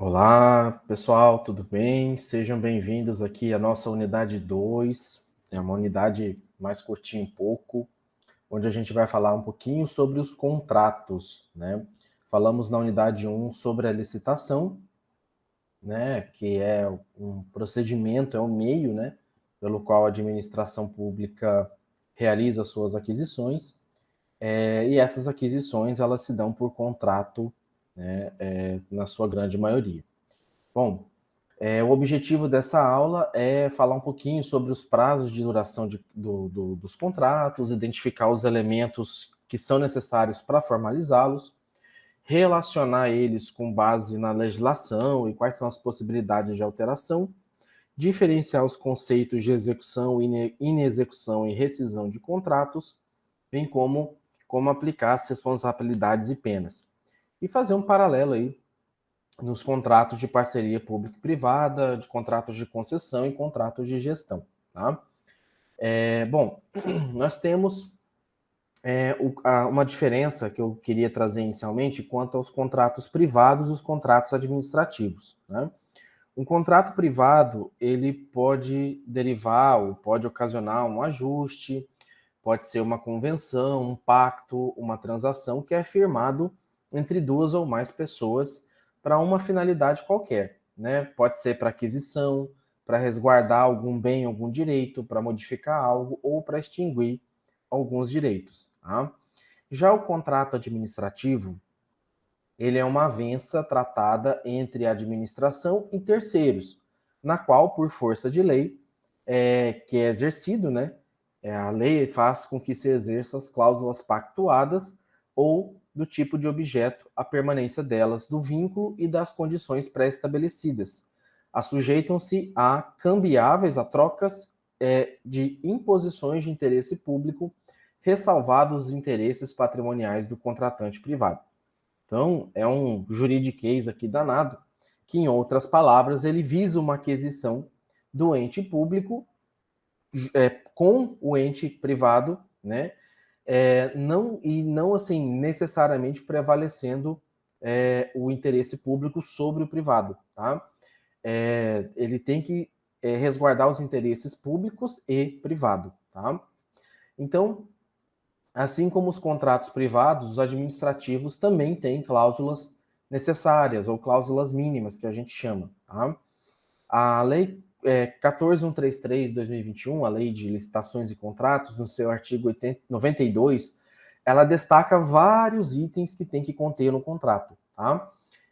Olá, pessoal, tudo bem? Sejam bem-vindos aqui à nossa unidade 2. É uma unidade mais curtinha um pouco, onde a gente vai falar um pouquinho sobre os contratos, né? Falamos na unidade 1 sobre a licitação, né, que é um procedimento, é um meio, né, pelo qual a administração pública realiza suas aquisições, e essas aquisições, elas se dão por contrato, né, na sua grande maioria. Bom, o objetivo dessa aula é falar um pouquinho sobre os prazos de duração dos contratos, identificar os elementos que são necessários para formalizá-los, relacionar eles com base na legislação e quais são as possibilidades de alteração, diferenciar os conceitos de execução, inexecução e rescisão de contratos, bem como aplicar as responsabilidades e penas. E fazer um paralelo aí nos contratos de parceria público-privada, de contratos de concessão e contratos de gestão. Tá? Bom, nós temos uma diferença que eu queria trazer inicialmente quanto aos contratos privados e os contratos administrativos. Né? Um contrato privado, ele pode derivar ou pode ocasionar um ajuste, pode ser uma convenção, um pacto, uma transação que é firmado entre duas ou mais pessoas para uma finalidade qualquer, né? Pode ser para aquisição, para resguardar algum bem, algum direito, para modificar algo ou para extinguir alguns direitos. Tá? Já o contrato administrativo, ele é uma avença tratada entre a administração e terceiros, na qual, por força de lei, que é exercido, né? A lei faz com que se exerça as cláusulas pactuadas ou do tipo de objeto, a permanência delas, do vínculo e das condições pré-estabelecidas. Assujeitam-se a cambiáveis, a trocas de imposições de interesse público, ressalvados os interesses patrimoniais do contratante privado. Então, é um juridiquês aqui danado, que, em outras palavras, ele visa uma aquisição do ente público com o ente privado, né? Não assim necessariamente prevalecendo o interesse público sobre o privado, tá? Ele tem que resguardar os interesses públicos e privado, tá? Então, assim como os contratos privados, os administrativos também têm cláusulas necessárias ou cláusulas mínimas, que a gente chama. Tá? A Lei 14.133/2021, a Lei de Licitações e Contratos, no seu artigo 92, ela destaca vários itens que tem que conter no contrato. Tá?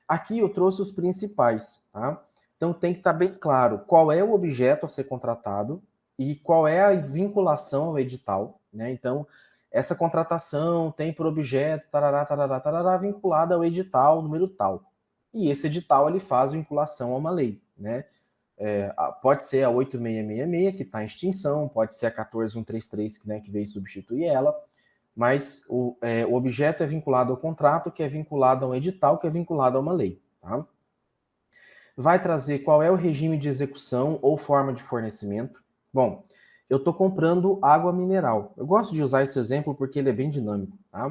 Aqui eu trouxe os principais. Tá? Então tem que estar bem claro qual é o objeto a ser contratado e qual é a vinculação ao edital. Né? Então, essa contratação tem por objeto tarará, tarará, tarará, vinculada ao edital número tal. E esse edital ele faz vinculação a uma lei. Né? Pode ser a 8666, que está em extinção, pode ser a 14.133, né, que veio substituir ela, mas o objeto é vinculado ao contrato, que é vinculado a um edital, que é vinculado a uma lei. Tá? Vai trazer qual é o regime de execução ou forma de fornecimento. Bom, eu estou comprando água mineral. Eu gosto de usar esse exemplo porque ele é bem dinâmico. Tá?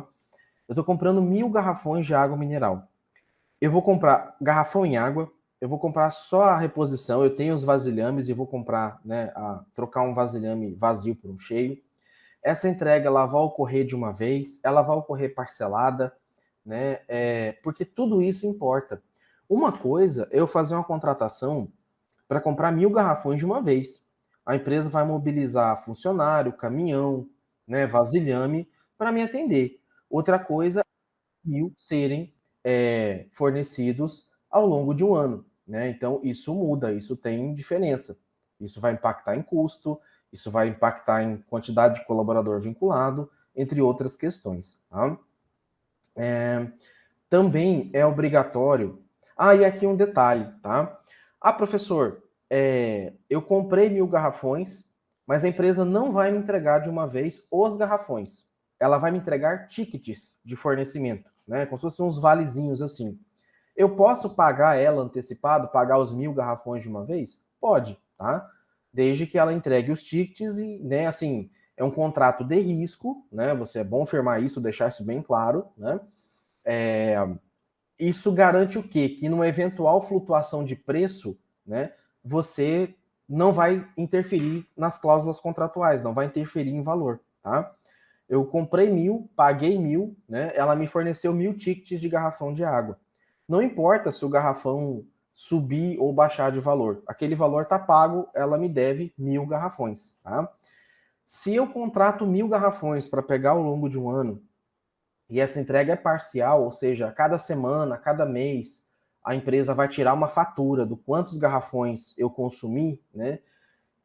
Eu estou comprando 1.000 garrafões de água mineral. Eu vou comprar garrafão em água, eu vou comprar só a reposição, eu tenho os vasilhames e vou comprar, né, trocar um vasilhame vazio por um cheio. Essa entrega ela vai ocorrer de uma vez, ela vai ocorrer parcelada, né, porque tudo isso importa. Uma coisa é eu fazer uma contratação para comprar 1.000 garrafões de uma vez. A empresa vai mobilizar funcionário, caminhão, né, vasilhame para me atender. Outra coisa é 1.000 serem fornecidos ao longo de um ano. Né? Então, isso muda, isso tem diferença. Isso vai impactar em custo, isso vai impactar em quantidade de colaborador vinculado, entre outras questões. Tá? Também é obrigatório. E aqui um detalhe, tá? Professor, eu comprei 1.000 garrafões, mas a empresa não vai me entregar de uma vez os garrafões. Ela vai me entregar tickets de fornecimento, né? Como se fossem uns valezinhos assim. Eu posso pagar ela antecipado, pagar os 1.000 garrafões de uma vez? Pode, tá? Desde que ela entregue os tickets e, né, assim, é um contrato de risco, né? Você é bom firmar isso, deixar isso bem claro, né? isso garante o quê? Que numa eventual flutuação de preço, né, você não vai interferir nas cláusulas contratuais, não vai interferir em valor, tá? Eu comprei 1.000, paguei 1.000, né? Ela me forneceu 1.000 tickets de garrafão de água. Não importa se o garrafão subir ou baixar de valor, aquele valor está pago, ela me deve 1.000 garrafões, tá? Se eu contrato 1.000 garrafões para pegar ao longo de um ano e essa entrega é parcial, ou seja, a cada semana, a cada mês, a empresa vai tirar uma fatura do quantos garrafões eu consumi, né?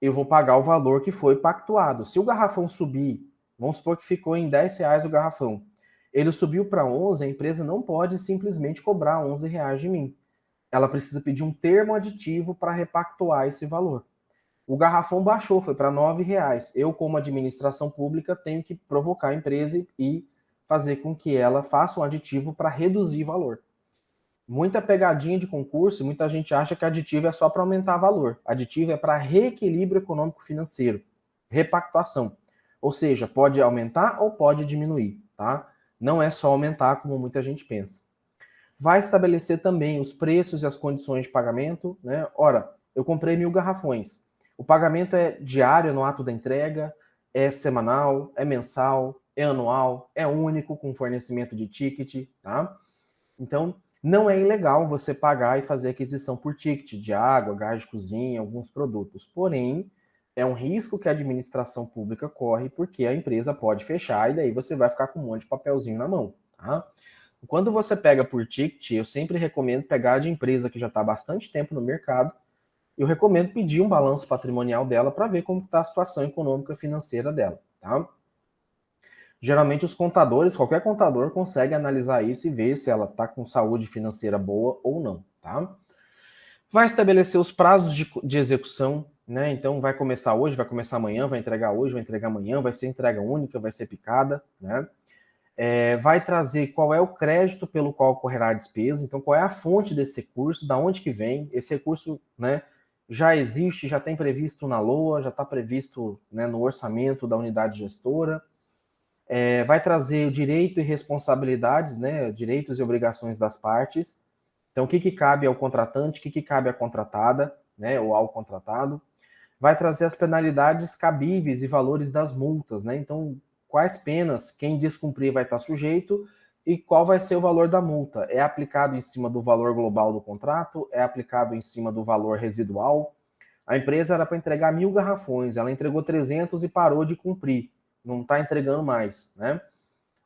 Eu vou pagar o valor que foi pactuado. Se o garrafão subir, vamos supor que ficou em R$10 o garrafão, ele subiu para 11, a empresa não pode simplesmente cobrar R$11 de mim. Ela precisa pedir um termo aditivo para repactuar esse valor. O garrafão baixou, foi para R$9. Eu, como administração pública, tenho que provocar a empresa e fazer com que ela faça um aditivo para reduzir o valor. Muita pegadinha de concurso, muita gente acha que aditivo é só para aumentar valor. Aditivo é para reequilíbrio econômico-financeiro, repactuação. Ou seja, pode aumentar ou pode diminuir, tá? Não é só aumentar como muita gente pensa. Vai estabelecer também os preços e as condições de pagamento, né? Ora, eu comprei 1.000 garrafões. O pagamento é diário no ato da entrega, é semanal, é mensal, é anual, é único com fornecimento de ticket, tá? Então, não é ilegal você pagar e fazer aquisição por ticket de água, gás de cozinha, alguns produtos. Porém, é um risco que a administração pública corre porque a empresa pode fechar e daí você vai ficar com um monte de papelzinho na mão, tá? Quando você pega por ticket, eu sempre recomendo pegar de empresa que já está há bastante tempo no mercado. Eu recomendo pedir um balanço patrimonial dela para ver como está a situação econômica financeira dela, tá? Geralmente os contadores, qualquer contador consegue analisar isso e ver se ela está com saúde financeira boa ou não, tá? Vai estabelecer os prazos de execução, né? Então vai começar hoje, vai começar amanhã, vai entregar hoje, vai entregar amanhã, vai ser entrega única, vai ser picada, né? Vai trazer qual é o crédito pelo qual ocorrerá a despesa, então qual é a fonte desse recurso, da onde que vem, esse recurso, né, já existe, já tem previsto na LOA, já está previsto, né, no orçamento da unidade gestora, vai trazer o direito e responsabilidades, né, direitos e obrigações das partes, então o que cabe ao contratante, o que cabe à contratada, né, ou ao contratado, vai trazer as penalidades cabíveis e valores das multas, né, então quais penas quem descumprir vai estar sujeito e qual vai ser o valor da multa. É aplicado em cima do valor global do contrato? É aplicado em cima do valor residual? A empresa era para entregar 1.000 garrafões, ela entregou 300 e parou de cumprir. Não está entregando mais, né?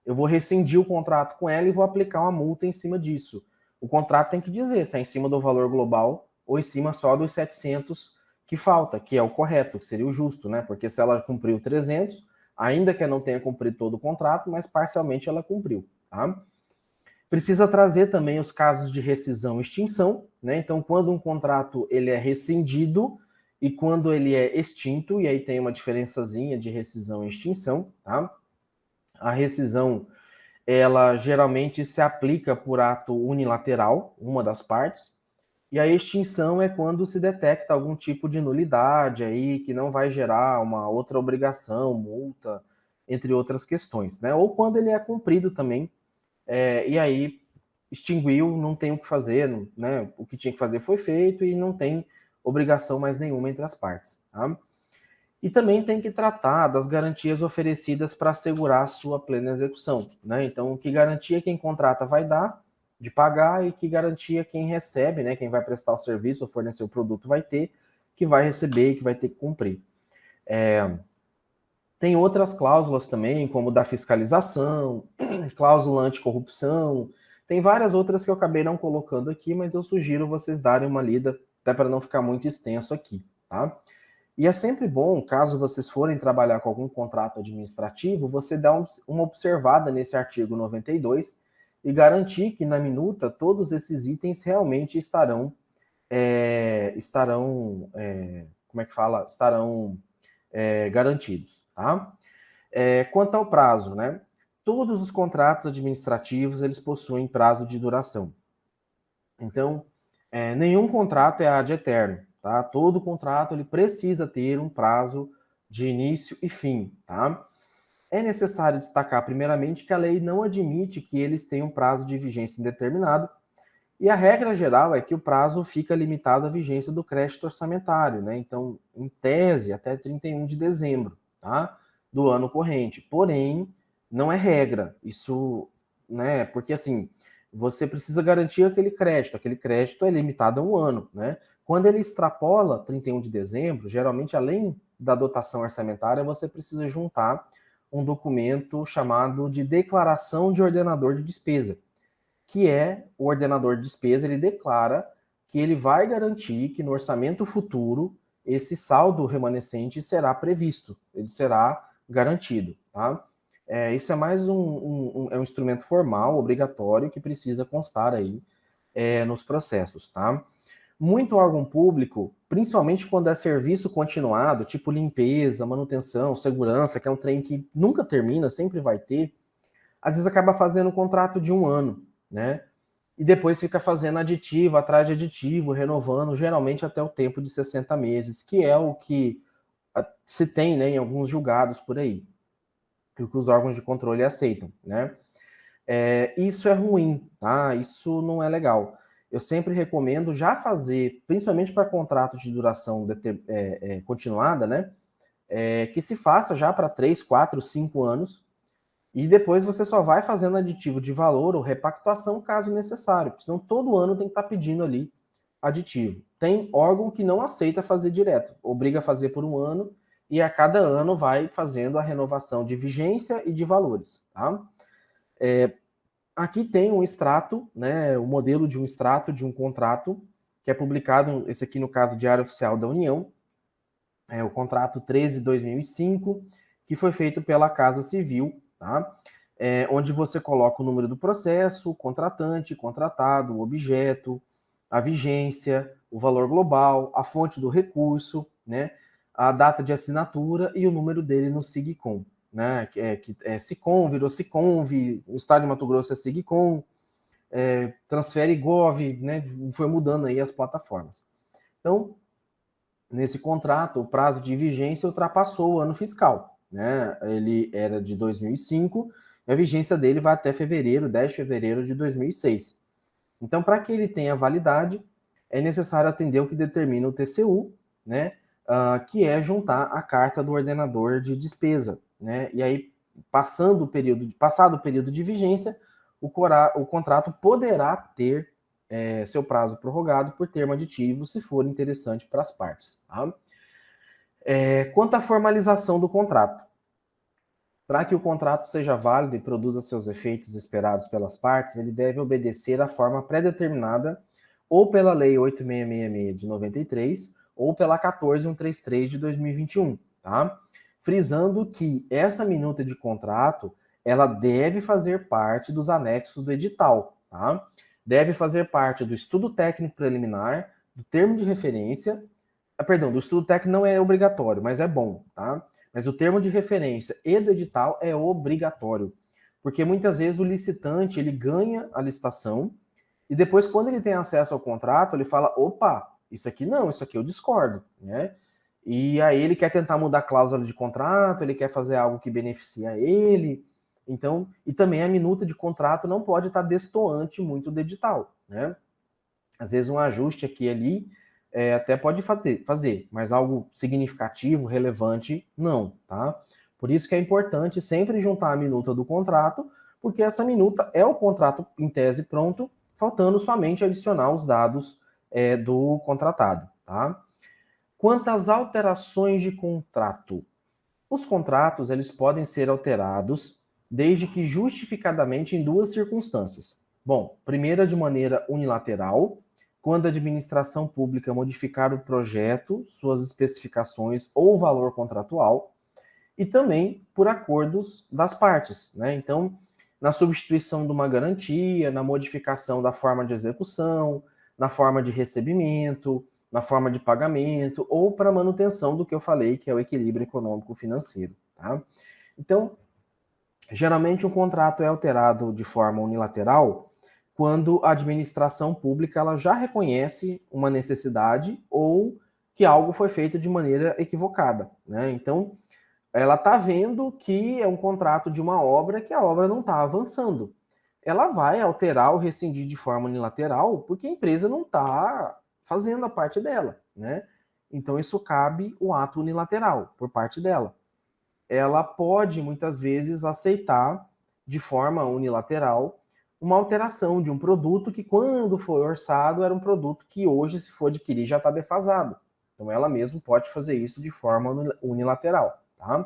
Eu vou rescindir o contrato com ela e vou aplicar uma multa em cima disso. O contrato tem que dizer se é em cima do valor global ou em cima só dos 700 que falta, que é o correto, que seria o justo, né? Porque se ela cumpriu 300, ainda que não tenha cumprido todo o contrato, mas parcialmente ela cumpriu, tá? Precisa trazer também os casos de rescisão e extinção, né? Então, quando um contrato ele é rescindido e quando ele é extinto, e aí tem uma diferençazinha de rescisão e extinção, tá? A rescisão, ela geralmente se aplica por ato unilateral, uma das partes, e a extinção é quando se detecta algum tipo de nulidade aí que não vai gerar uma outra obrigação, multa, entre outras questões, né? Ou quando ele é cumprido também, e aí extinguiu, não tem o que fazer, né? O que tinha que fazer foi feito e não tem obrigação mais nenhuma entre as partes, tá? E também tem que tratar das garantias oferecidas para assegurar a sua plena execução, né? Então, que garantia quem contrata vai dar de pagar e que garantia quem recebe, né? Quem vai prestar o serviço ou fornecer o produto vai ter, que vai receber e que vai ter que cumprir. Tem outras cláusulas também, como da fiscalização, cláusula anticorrupção, tem várias outras que eu acabei não colocando aqui, mas eu sugiro vocês darem uma lida, até para não ficar muito extenso aqui, tá? E é sempre bom, caso vocês forem trabalhar com algum contrato administrativo, você dar uma observada nesse artigo 92 e garantir que na minuta todos esses itens realmente estarão, como é que fala? Estarão garantidos, tá? Quanto ao prazo, né? Todos os contratos administrativos, eles possuem prazo de duração. Então, nenhum contrato é ad eterno, tá? Todo contrato ele precisa ter um prazo de início e fim, tá? É necessário destacar, primeiramente, que a lei não admite que eles tenham prazo de vigência indeterminado, E a regra geral é que o prazo fica limitado à vigência do crédito orçamentário, né? Então, em tese, até 31 de dezembro, tá? Do ano corrente. Porém, não é regra. Isso, né? Porque assim, você precisa garantir aquele crédito é limitado a um ano, né? Quando ele extrapola 31 de dezembro, geralmente, além da dotação orçamentária, você precisa juntar um documento chamado de declaração de ordenador de despesa, que é o ordenador de despesa, ele declara que ele vai garantir que no orçamento futuro esse saldo remanescente será previsto, ele será garantido, tá? Isso é mais um instrumento formal, obrigatório, que precisa constar aí nos processos, tá? Muito órgão público, principalmente quando é serviço continuado, tipo limpeza, manutenção, segurança, que é um trem que nunca termina, sempre vai ter, às vezes acaba fazendo um contrato de um ano, né? E depois fica fazendo aditivo atrás de aditivo, renovando, geralmente até o tempo de 60 meses, que é o que se tem, né, em alguns julgados por aí, e o que os órgãos de controle aceitam, né? Isso é ruim, tá? Isso não é legal. Eu sempre recomendo já fazer, principalmente para contratos de duração continuada, né? Que se faça já para 3, 4, 5 anos, e depois você só vai fazendo aditivo de valor ou repactuação caso necessário, porque senão todo ano tem que estar pedindo ali aditivo. Tem órgão que não aceita fazer direto, obriga a fazer por um ano e a cada ano vai fazendo a renovação de vigência e de valores, tá? Aqui tem um extrato, né, o modelo de um extrato de um contrato que é publicado, esse aqui no caso Diário Oficial da União, o contrato 13/2005, que foi feito pela Casa Civil, tá? Onde você coloca o número do processo, o contratante, contratado, o objeto, a vigência, o valor global, a fonte do recurso, né? A data de assinatura e o número dele no SIGCOM, né? Que é SICOM, virou SICONV, o Estado de Mato Grosso é SIGCOM, Transfere Gov, né? Foi mudando aí as plataformas. Então, nesse contrato, o prazo de vigência ultrapassou o ano fiscal, né? Ele era de 2005, e a vigência dele vai até 10 de fevereiro de 2006. Então, para que ele tenha validade, é necessário atender o que determina o TCU, né? Que é juntar a carta do ordenador de despesa, né? E aí, passado o período de vigência, o contrato poderá ter seu prazo prorrogado por termo aditivo, se for interessante para as partes. Tá? Quanto à formalização do contrato, para que o contrato seja válido e produza seus efeitos esperados pelas partes, ele deve obedecer à forma pré-determinada ou pela Lei 8666 de 93 ou pela 14133 de 2021, tá? Frisando que essa minuta de contrato, ela deve fazer parte dos anexos do edital, tá? Deve fazer parte do estudo técnico preliminar, do termo de referência, perdão, do estudo técnico não é obrigatório, mas é bom, tá? Mas o termo de referência e do edital é obrigatório, porque muitas vezes o licitante ele ganha a licitação e depois quando ele tem acesso ao contrato ele fala, opa, isso aqui não, isso aqui eu discordo, né? E aí ele quer tentar mudar a cláusula de contrato, ele quer fazer algo que beneficia ele, então, e também a minuta de contrato não pode estar destoante muito do edital, né? Às vezes um ajuste aqui e ali até pode fazer, mas algo significativo, relevante, não, tá? Por isso que é importante sempre juntar a minuta do contrato, porque essa minuta é o contrato em tese pronto, faltando somente adicionar os dados do contratado, tá? Quanto às alterações de contrato, os contratos eles podem ser alterados desde que justificadamente em duas circunstâncias. Bom, primeira de maneira unilateral, quando a administração pública modificar o projeto, suas especificações ou valor contratual, e também por acordos das partes, né? Então, na substituição de uma garantia, na modificação da forma de execução, na forma de recebimento, na forma de pagamento ou para manutenção do que eu falei, que é o equilíbrio econômico-financeiro, tá? Então, geralmente um contrato é alterado de forma unilateral quando a administração pública ela já reconhece uma necessidade ou que algo foi feito de maneira equivocada, né? Então, ela está vendo que é um contrato de uma obra que a obra não está avançando. ela vai alterar ou rescindir de forma unilateral, porque a empresa não está fazendo a parte dela, né? Então, isso cabe o ato unilateral por parte dela. Ela pode, muitas vezes, aceitar de forma unilateral uma alteração de um produto que, quando foi orçado, era um produto que hoje, se for adquirir, já está defasado. Então, ela mesma pode fazer isso de forma unilateral, tá?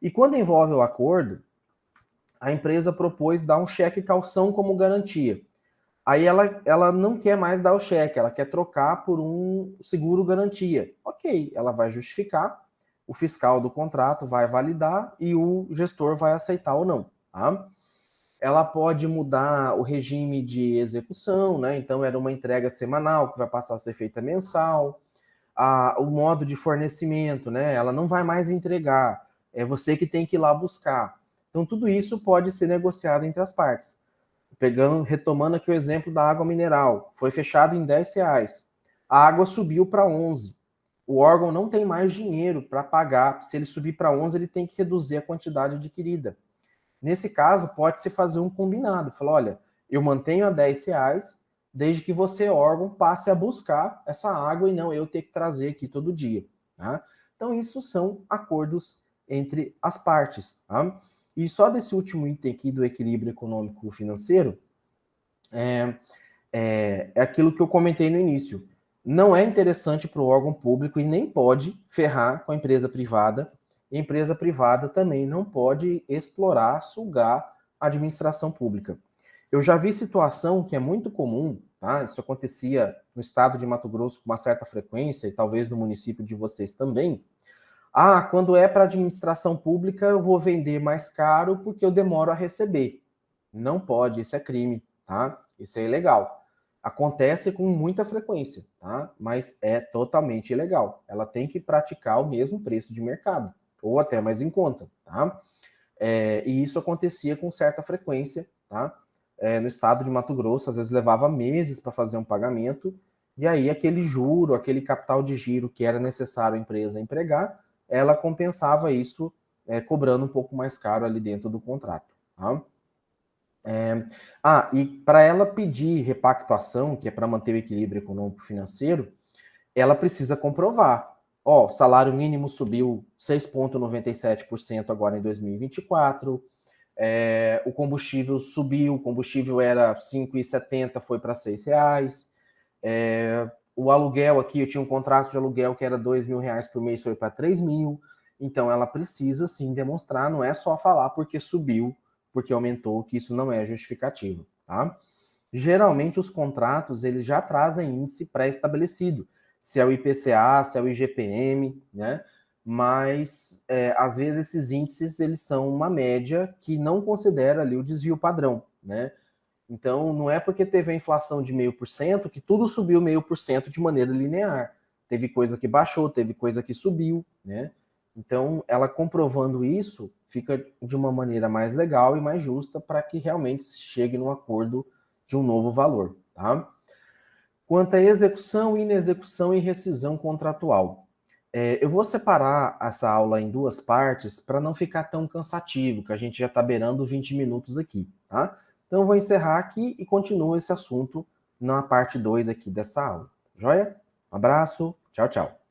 E quando envolve o acordo, a empresa propôs dar um cheque calção como garantia. Aí ela não quer mais dar o cheque, ela quer trocar por um seguro garantia. Ok, ela vai justificar, o fiscal do contrato vai validar e o gestor vai aceitar ou não. Tá? Ela pode mudar o regime de execução, né? Então era uma entrega semanal que vai passar a ser feita mensal. O modo de fornecimento, né? Ela não vai mais entregar, é você que tem que ir lá buscar. Então tudo isso pode ser negociado entre as partes. Retomando aqui o exemplo da água mineral, foi fechado em R$10. A água subiu para 11. O órgão não tem mais dinheiro para pagar. Se ele subir para 11, ele tem que reduzir a quantidade adquirida. Nesse caso, pode-se fazer um combinado. Falar, olha, eu mantenho a R$10, desde que você, órgão, passe a buscar essa água e não eu ter que trazer aqui todo dia. Tá? Então, isso são acordos entre as partes. Tá? E só desse último item aqui do equilíbrio econômico-financeiro, é aquilo que eu comentei no início. Não é interessante para o órgão público e nem pode ferrar com a empresa privada. E a empresa privada também não pode explorar, sugar a administração pública. Eu já vi situação que é muito comum, tá? Isso acontecia no estado de Mato Grosso com uma certa frequência e talvez no município de vocês também. Quando é para administração pública, eu vou vender mais caro porque eu demoro a receber. Não pode, isso é crime, tá? Isso é ilegal. Acontece com muita frequência, tá? Mas é totalmente ilegal. Ela tem que praticar o mesmo preço de mercado, ou até mais em conta, tá? E isso acontecia com certa frequência, tá? No estado de Mato Grosso, às vezes levava meses para fazer um pagamento, e aí aquele juro, aquele capital de giro que era necessário a empresa empregar, ela compensava isso cobrando um pouco mais caro ali dentro do contrato, tá? E para ela pedir repactuação, que é para manter o equilíbrio econômico-financeiro, ela precisa comprovar. O salário mínimo subiu 6,97% agora em 2024, o combustível subiu, o combustível era R$ 5,70, foi para R$ 6. O aluguel aqui, eu tinha um contrato de aluguel que era R$2.000 por mês, foi para 3.000. Então, ela precisa sim demonstrar, não é só falar porque subiu, porque aumentou, que isso não é justificativo, tá? Geralmente, os contratos, eles já trazem índice pré-estabelecido, se é o IPCA, se é o IGPM, né? Mas, às vezes, esses índices, eles são uma média que não considera ali o desvio padrão, né? Então, não é porque teve a inflação de 0,5% que tudo subiu 0,5% de maneira linear. Teve coisa que baixou, teve coisa que subiu, né? Então, ela comprovando isso, fica de uma maneira mais legal e mais justa para que realmente se chegue num acordo de um novo valor, tá? Quanto à execução, inexecução e rescisão contratual. Eu vou separar essa aula em duas partes para não ficar tão cansativo, que a gente já está beirando 20 minutos aqui, tá? Então, eu vou encerrar aqui e continuo esse assunto na parte 2 aqui dessa aula. Joia? Um abraço, tchau, tchau.